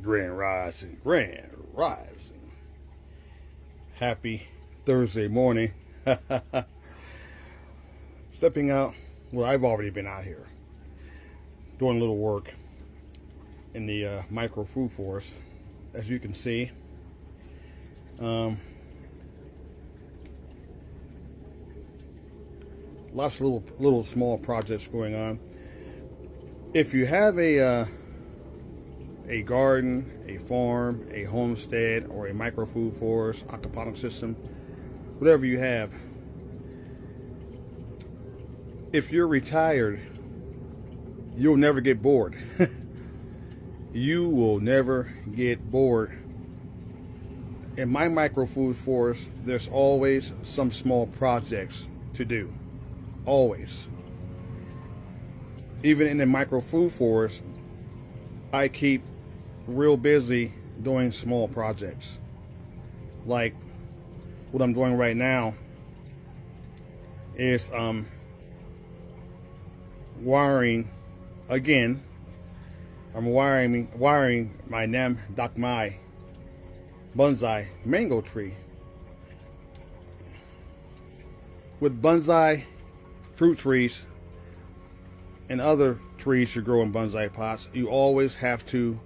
Grand Rising, Grand Rising. Happy Thursday morning. Stepping out, well, I've already been out here doing a little work in the micro food forest, as you can see. Lots of little small projects going on. If you have a garden, a farm, a homestead, or a micro food forest, aquaponic system, whatever you have, if you're retired, you'll never get bored. You will never get bored. In my micro food forest, there's always some small projects to do. Always. Even in the micro food forest, I keep real busy doing small projects. Like what I'm doing right now is wiring again. I'm wiring my Nam Dak Mai bonsai mango tree. With bonsai fruit trees and other trees you grow in bonsai pots, you always have to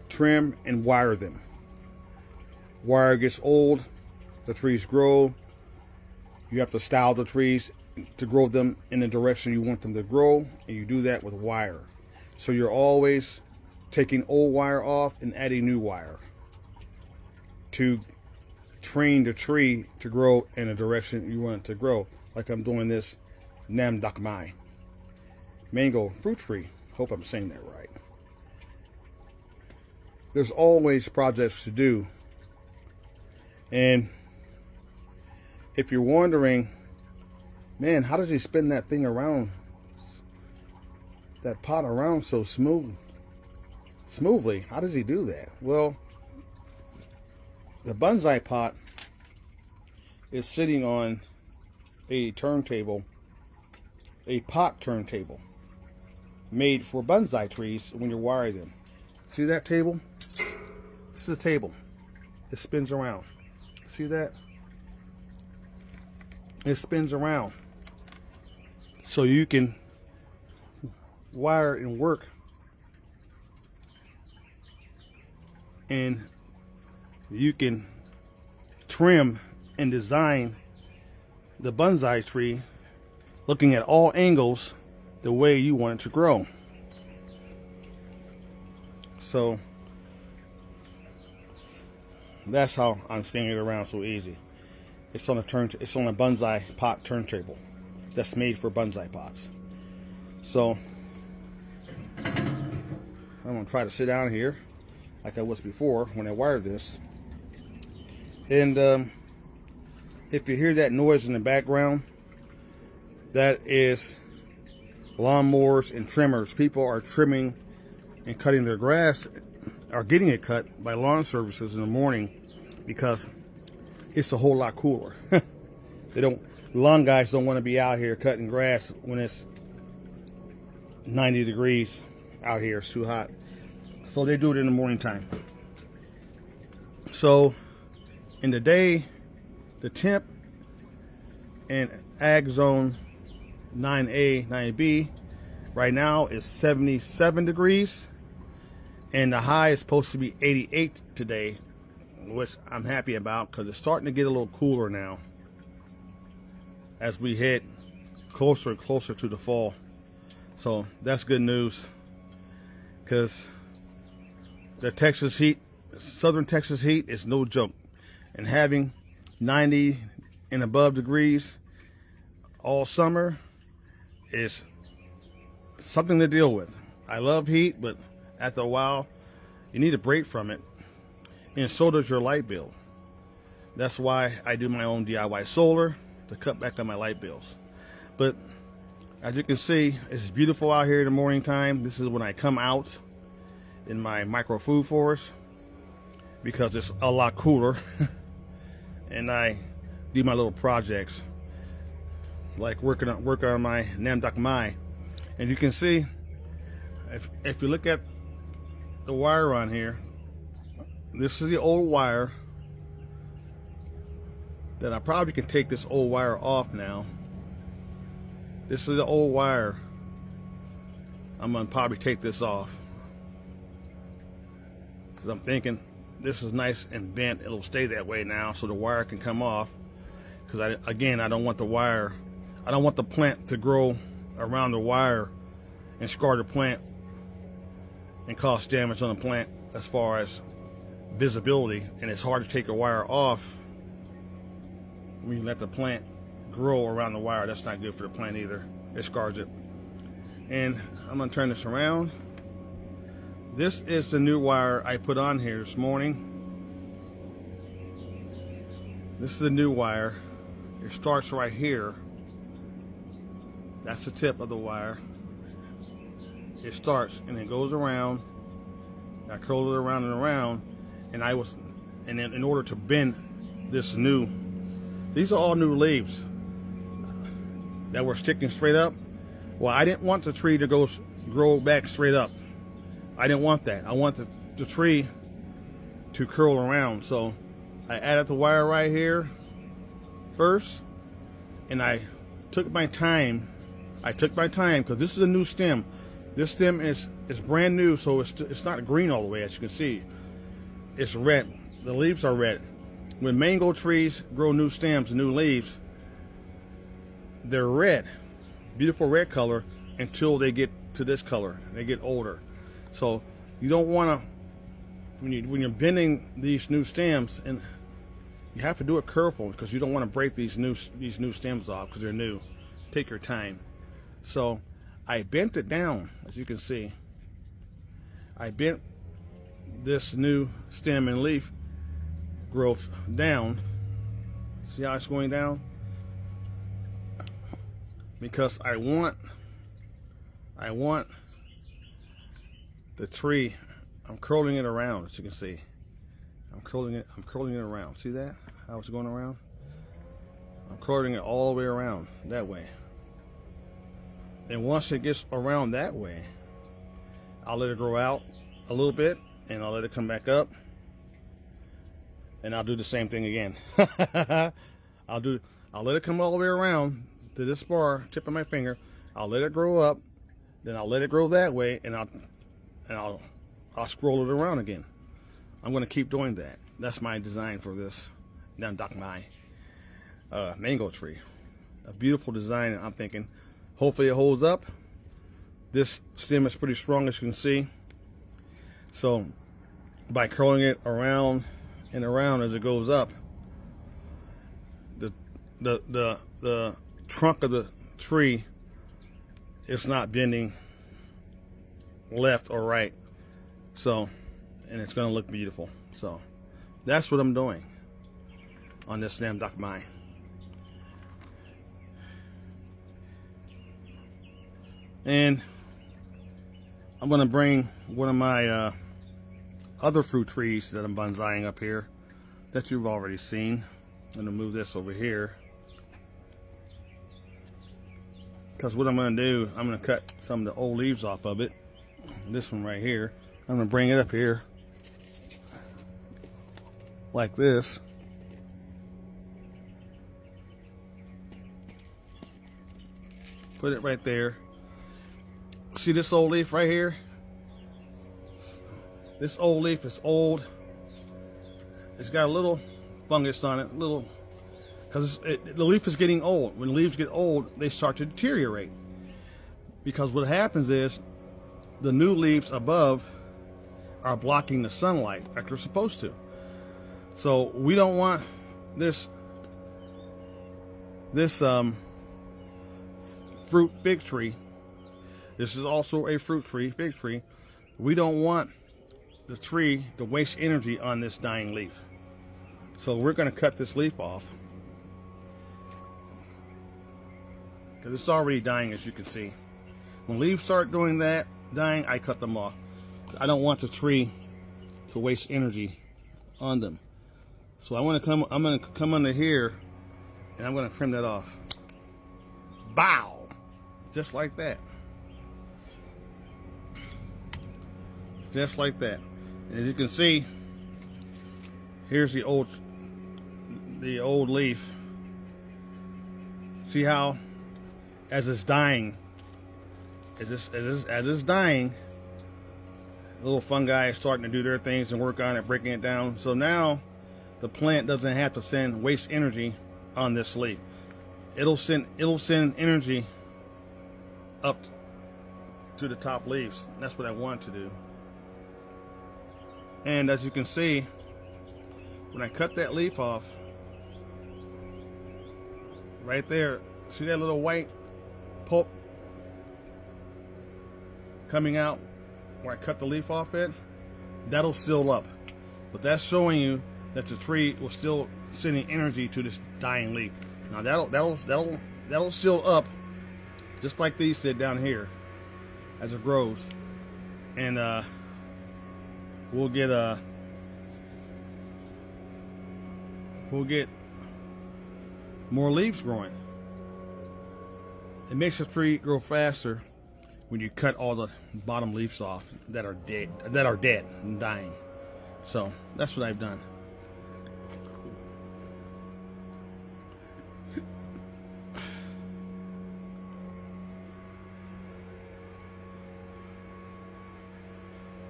trim and wire them. Wire gets old, the trees grow. You have to style the trees to grow them in the direction you want them to grow, and you do that with wire. So you're always taking old wire off and adding new wire to train the tree to grow in the direction you want it to grow. Like I'm doing this Nam Dak Mai mango fruit tree. Hope I'm saying that right. There's always projects to do. And if you're wondering, man, how does he spin that thing around, that pot around so smoothly? How does he do that? Well, the bonsai pot is sitting on a turntable, a pot turntable made for bonsai trees when you wire them. See that table? This is a table. It spins around. See that? It spins around. So you can wire and work and you can trim and design the bonsai tree looking at all angles the way you want it to grow. So that's how I'm spinning it around so easy. It's on a bonsai pot turntable that's made for bonsai pots. So I'm gonna try to sit down here like I was before when I wired this. And if you hear that noise in the background, that is lawnmowers and trimmers. People are trimming and cutting their grass, are getting it cut by lawn services in the morning because it's a whole lot cooler. Lawn guys don't want to be out here cutting grass when it's 90 degrees out here. It's too hot. So they do it in the morning time. So in the day, the temp in Ag Zone 9A, 9B right now is 77 degrees. And the high is supposed to be 88 today, which I'm happy about because it's starting to get a little cooler now as we head closer and closer to the fall. So that's good news because the Texas heat, southern Texas heat, is no joke. And having 90 and above degrees all summer is something to deal with. I love heat, but after a while, you need a break from it. And so does your light bill. That's why I do my own DIY solar to cut back on my light bills. But as you can see, it's beautiful out here in the morning time. This is when I come out in my micro food forest because it's a lot cooler. And I do my little projects like working on my Nam Dak Mai. And you can see, if you look at the wire on here, this is the old wire that I probably can take this old wire off now. This is the old wire. I'm gonna probably take this off because I'm thinking this is nice and bent. It'll stay that way now, so the wire can come off. Because again, I don't want the wire, I don't want the plant to grow around the wire and scar the plant and cause damage on the plant as far as visibility. And it's hard to take a wire off when you let the plant grow around the wire. That's not good for the plant either. It scars it. And I'm gonna turn this around. This is the new wire I put on here this morning. This is the new wire. It starts right here. That's the tip of the wire. It starts and it goes around. I curled it around and around, and then in order to bend this new, these are all new leaves that were sticking straight up. Well, I didn't want the tree to grow back straight up. I didn't want that. I want the tree to curl around. So I added the wire right here first, and I took my time. Because this is a new stem. This stem is brand new, so it's not green all the way, as you can see. It's red. The leaves are red. When mango trees grow new stems and new leaves, they're red, beautiful red color, until they get to this color. They get older. So you don't want to, when you're bending these new stems, and you have to do it careful because you don't want to break these new stems off because they're new. Take your time. So I bent it down, as you can see. I bent this new stem and leaf growth down. See how it's going down? Because I want the tree, I'm curling it around, as you can see. I'm curling it around. See that? How it's going around? I'm curling it all the way around that way. And once it gets around that way, I'll let it grow out a little bit, and I'll let it come back up, and I'll do the same thing again. I'll let it come all the way around to this bar, tip of my finger. I'll let it grow up, then I'll let it grow that way, and I'll scroll it around again. I'm going to keep doing that. That's my design for this Namdakmai mango tree. A beautiful design, and I'm thinking hopefully it holds up. This stem is pretty strong, as you can see. So by curling it around and around as it goes up, the trunk of the tree is not bending left or right. So, and it's going to look beautiful. So that's what I'm doing on this Namdakmai. And I'm going to bring one of my other fruit trees that I'm bonsaiing up here that you've already seen. I'm going to move this over here, because what I'm going to do, I'm going to cut some of the old leaves off of it. This one right here, I'm going to bring it up here like this. Put it right there. See this old leaf right here? This old leaf is old. It's got a little fungus on it, because the leaf is getting old. When leaves get old, they start to deteriorate. Because what happens is the new leaves above are blocking the sunlight like they're supposed to. So we don't want this fruit fig tree. This is also a fruit tree, fig tree. We don't want the tree to waste energy on this dying leaf. So we're going to cut this leaf off, because it's already dying, as you can see. When leaves start doing that, dying, I cut them off. I don't want the tree to waste energy on them. So I'm going to come under here, and I'm going to trim that off. Bow! Just like that. Just like that. And as you can see, Here's the old leaf. See how, as it's dying, as it's dying, little fungi is starting to do their things and work on it, breaking it down. So now the plant doesn't have to waste energy on this leaf. It'll send energy up to the top leaves. That's what I want to do. And as you can see, when I cut that leaf off, right there, see that little white pulp coming out where I cut the leaf off it? That'll seal up. But that's showing you that the tree was still sending energy to this dying leaf. Now that'll seal up just like these did down here as it grows. And we'll get more leaves growing. It makes the tree grow faster when you cut all the bottom leaves off that are dead and dying. So that's what I've done.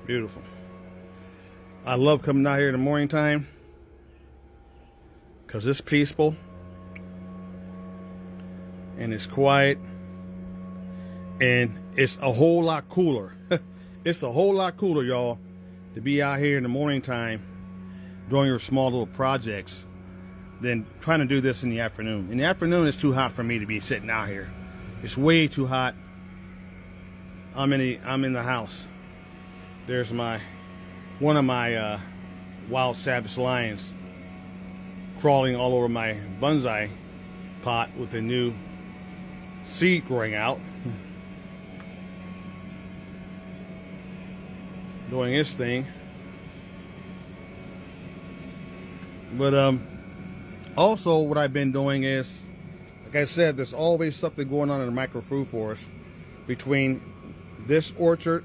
Beautiful. I love coming out here in the morning time because it's peaceful and it's quiet and it's a whole lot cooler. It's a whole lot cooler, y'all, to be out here in the morning time doing your small little projects than trying to do this in the afternoon. In the afternoon, it's too hot for me to be sitting out here. It's way too hot. I'm in the house. There's one of my wild savage lions crawling all over my bonsai pot with a new seed growing out, doing his thing. But also what I've been doing is, like I said, there's always something going on in the micro food forest between this orchard,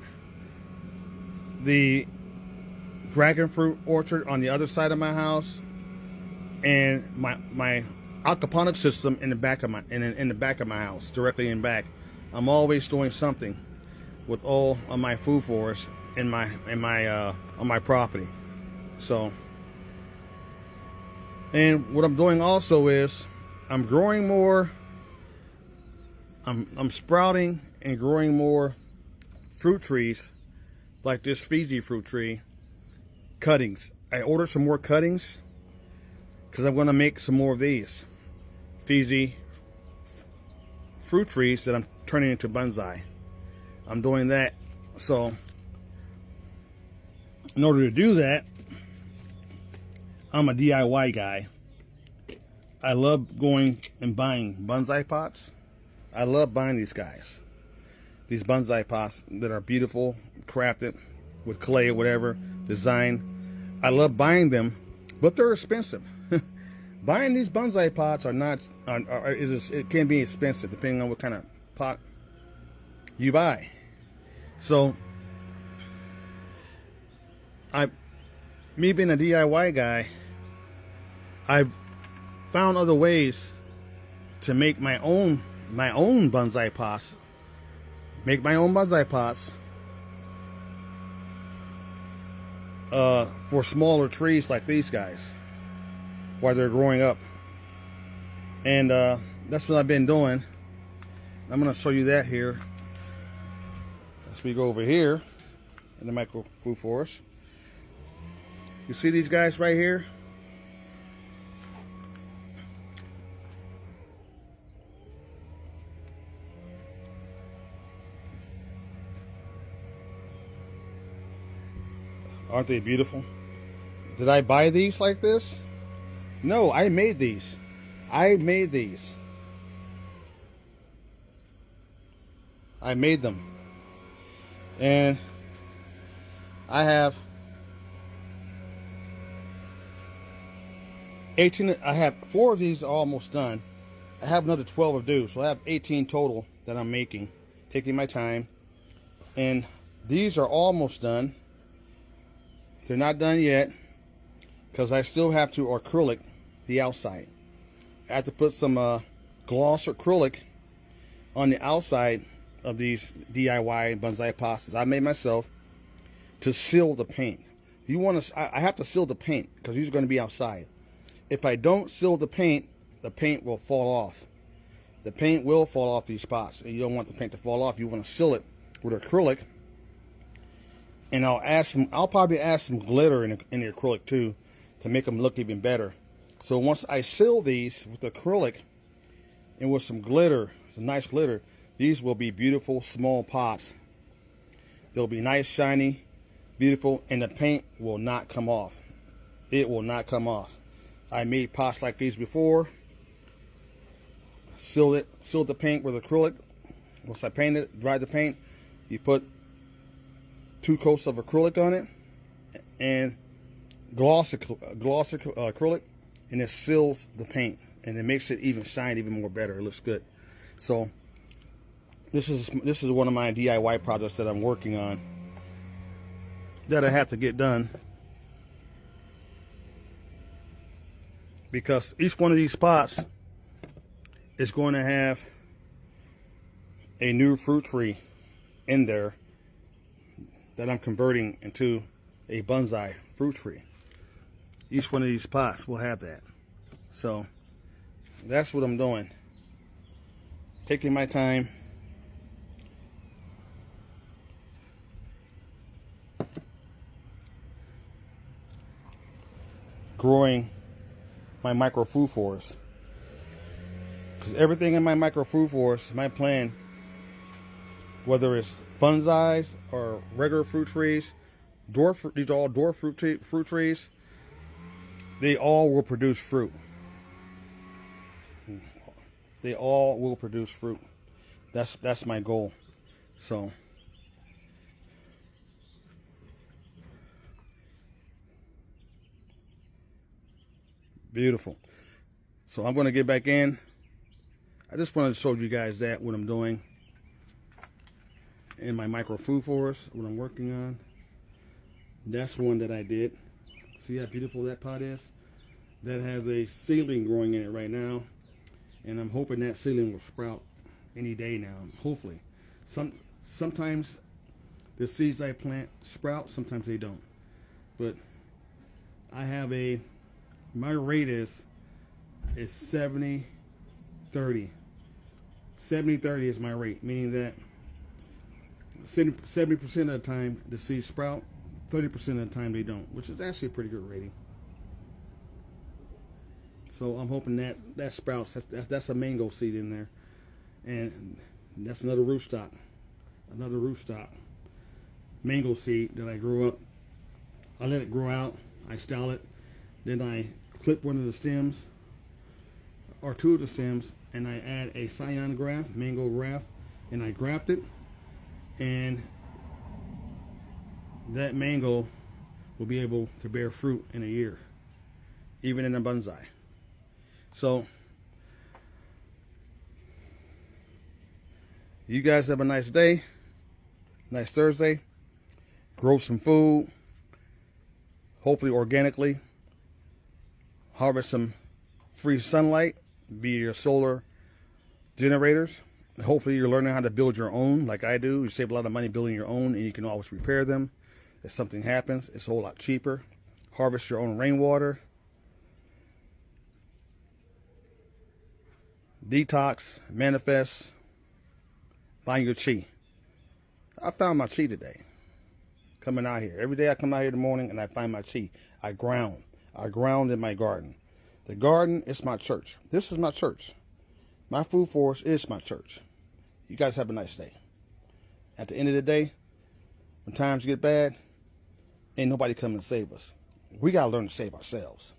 the dragon fruit orchard on the other side of my house, and my aquaponic system in the back of my house, directly in back. I'm always doing something with all of my food forest on my property. So, and what I'm doing also is I'm growing more. I'm sprouting and growing more fruit trees, like this Fiji fruit tree cuttings. I ordered some more cuttings because I'm going to make some more of these Fiji fruit trees that I'm turning into bonsai. I'm doing that. So in order to do that, I'm a DIY guy. I love going and buying bonsai pots. I love buying these guys. These bonsai pots that are beautiful, crafted with clay or whatever, design. I love buying them, but they're expensive. Buying these bonsai pots it can be expensive depending on what kind of pot you buy. So, me being a DIY guy, I've found other ways to make my own bonsai pots. Make my own bonsai pots for smaller trees like these guys while they're growing up. And that's what I've been doing. I'm going to show you that here as we go over here in the micro food forest. You see these guys right here? Aren't they beautiful? Did I buy these like this? No, I made these. I made these. I made them. And I have 18, I have 4 of these almost done. I have another 12 to do, so I have 18 total that I'm making, taking my time. And these are almost done. They're not done yet, because I still have to acrylic the outside. I have to put some gloss acrylic on the outside of these DIY bonsai pots I made myself to seal the paint. You want to? I have to seal the paint because these are going to be outside. If I don't seal the paint will fall off. The paint will fall off these pots, and you don't want the paint to fall off. You want to seal it with acrylic. And I'll probably add some glitter in the acrylic too, to make them look even better. So once I seal these with acrylic and with some glitter, some nice glitter, these will be beautiful small pots. They'll be nice, shiny, beautiful, and the paint will not come off. It will not come off. I made pots like these before. Sealed the paint with acrylic. Once I painted, dried the paint, you put 2 coats of acrylic on it and gloss acrylic, and it seals the paint, and it makes it even shine even more better. It looks good. So this is one of my DIY projects that I'm working on that I have to get done, because each one of these pots is going to have a new fruit tree in there that I'm converting into a bonsai fruit tree. Each one of these pots will have that. So that's what I'm doing. Taking my time. Growing my micro food forest. Because everything in my micro food forest, my plan, whether it's bonsais or regular fruit trees, these are all dwarf fruit trees, they all will produce fruit. They all will produce fruit. That's my goal. So beautiful. So I'm going to get back in. I just wanted to show you guys what I'm doing in my micro food forest, what I'm working on. That's one that I did. See how beautiful that pot is? That has a seedling growing in it right now, and I'm hoping that seedling will sprout any day now. Hopefully. Sometimes the seeds I plant sprout, sometimes they don't. But I have my rate is 70-30. 70-30 is my rate, meaning that 70% of the time the seeds sprout, 30% of the time they don't, which is actually a pretty good rating. So I'm hoping that sprouts. That's a mango seed in there, and that's another rootstock, mango seed that I grew up. I let it grow out, I style it, then I clip one of the stems or 2 of the stems, and I add a scion graft, mango graft, and I graft it, and that mango will be able to bear fruit in a year, even in a bonsai. So you guys have a nice day, nice Thursday. Grow some food, hopefully organically. Harvest some free sunlight via your solar generators. Hopefully you're learning how to build your own like I do. You save a lot of money building your own, and you can always repair them. If something happens, it's a whole lot cheaper. Harvest your own rainwater. Detox, manifest, find your chi. I found my chi today. Coming out here. Every day I come out here in the morning and I find my chi. I ground. I ground in my garden. The garden is my church. This is my church. My food forest is my church. You guys have a nice day. At the end of the day, when times get bad, ain't nobody coming to save us. We got to learn to save ourselves.